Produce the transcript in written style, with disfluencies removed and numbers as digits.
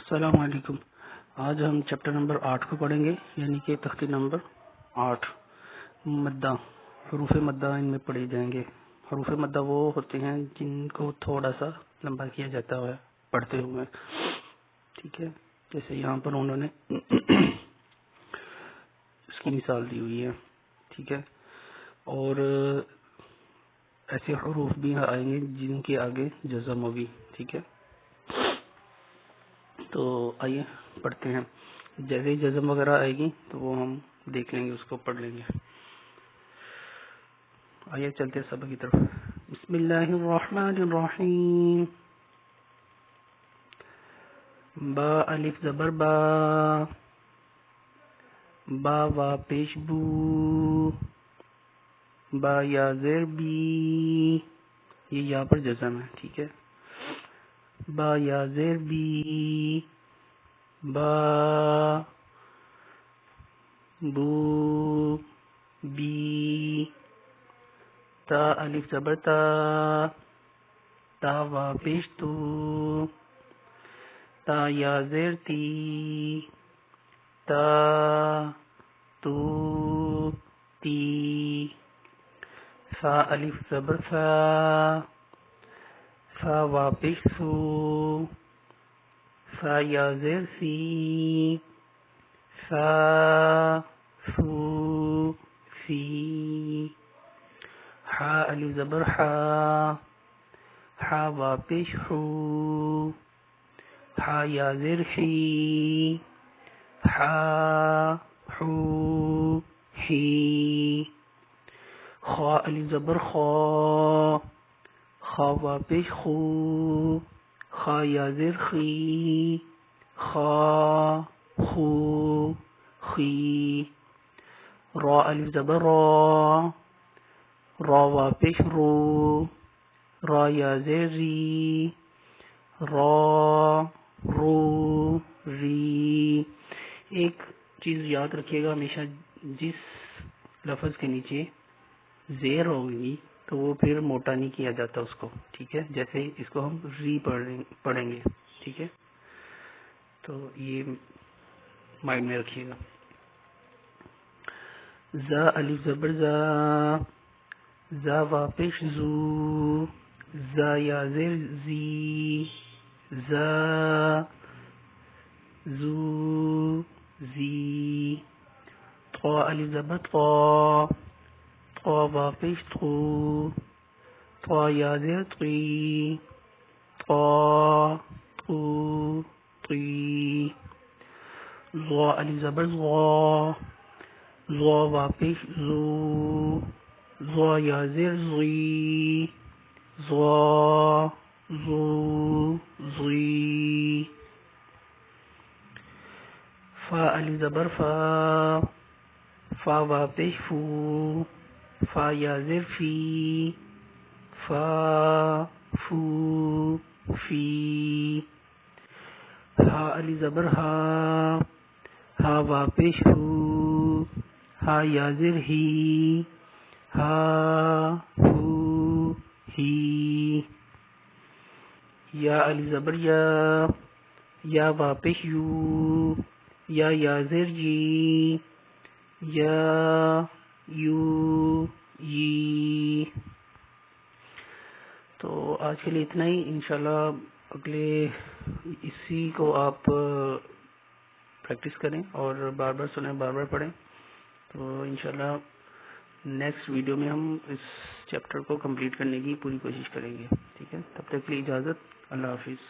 السلام علیکم۔ آج ہم چیپٹر نمبر 8 کو پڑھیں گے، یعنی کہ تختی نمبر 8۔ مدہ، حروف مدہ ان میں پڑھے جائیں گے۔ حروف مدہ وہ ہوتے ہیں جن کو تھوڑا سا لمبا کیا جاتا ہے پڑھتے ہوئے، ٹھیک ہے۔ جیسے یہاں پر انہوں نے اس کی مثال دی ہوئی ہے، ٹھیک ہے۔ اور ایسے حروف بھی آئیں گے جن کے آگے جزم ہوگی، ٹھیک ہے۔ تو آئیے پڑھتے ہیں۔ جیسے ہی جزم وغیرہ آئے گی تو وہ ہم دیکھ لیں گے، اس کو پڑھ لیں گے۔ آئیے چلتے ہیں سبق کی طرف۔ بسم اللہ الرحمن الرحیم۔ با الف زبر با، با وا پیش بو، با یا زیر بی، یہ یہاں پر جزم ہے، ٹھیک ہے۔ با یا زیر بی، با بو بی، تا الف زبر تا، تا وا پیش تو، تا یا زیر تی، تا تو تی، فا الف زبر فا، فا وا پیش سو، فا یا زیر سی، فا سو سی، حا الف زبر حا، حا وا پیش حو، حا یا زیر حی، حا حو حی، خا الف زبر خا، خا وا پیش خو، خا یا زیر خی، خا خو خی، را الف زبر را، را وا پیش رو، را یا زیر ری، را رو ری۔ ایک چیز یاد رکھیے گا، ہمیشہ جس لفظ کے نیچے زیر ہوگی تو وہ پھر موٹا نہیں کیا جاتا اس کو، ٹھیک ہے۔ جیسے اس کو ہم ری پڑھیں گے، ٹھیک ہے۔ تو یہ مائنڈ میں رکھیے گا۔ زا الف زبر زا، زا وا پیش زو، زا یا زیر زی، زا زو زی، طا الف زبر طا، طا وا پیش طو، طا یا زیر طی، طا طو طی، ضا الف زبر ضا، ضا وا پیش زو، ضا یا زیر زی، ضا زو زی، فا الف زبر فا، فا وا پیش فو، فا یا زیر فی، فا فو فی، ہا الف زبر ہا، ہا وا پیش ہو، ہا یا زیر ہی، ہا ہو ہی، یا الف زبر یا، یا وا پیش یو، یا زیر جی، یا یو یی۔ تو آج کے لیے اتنا ہی، انشاءاللہ اگلے اسی کو آپ پریکٹس کریں اور بار بار سنیں، بار بار پڑھیں۔ تو انشاءاللہ نیکسٹ ویڈیو میں ہم اس چیپٹر کو کمپلیٹ کرنے کی پوری کوشش کریں گے، ٹھیک ہے۔ تب تک کے لیے اجازت، اللہ حافظ۔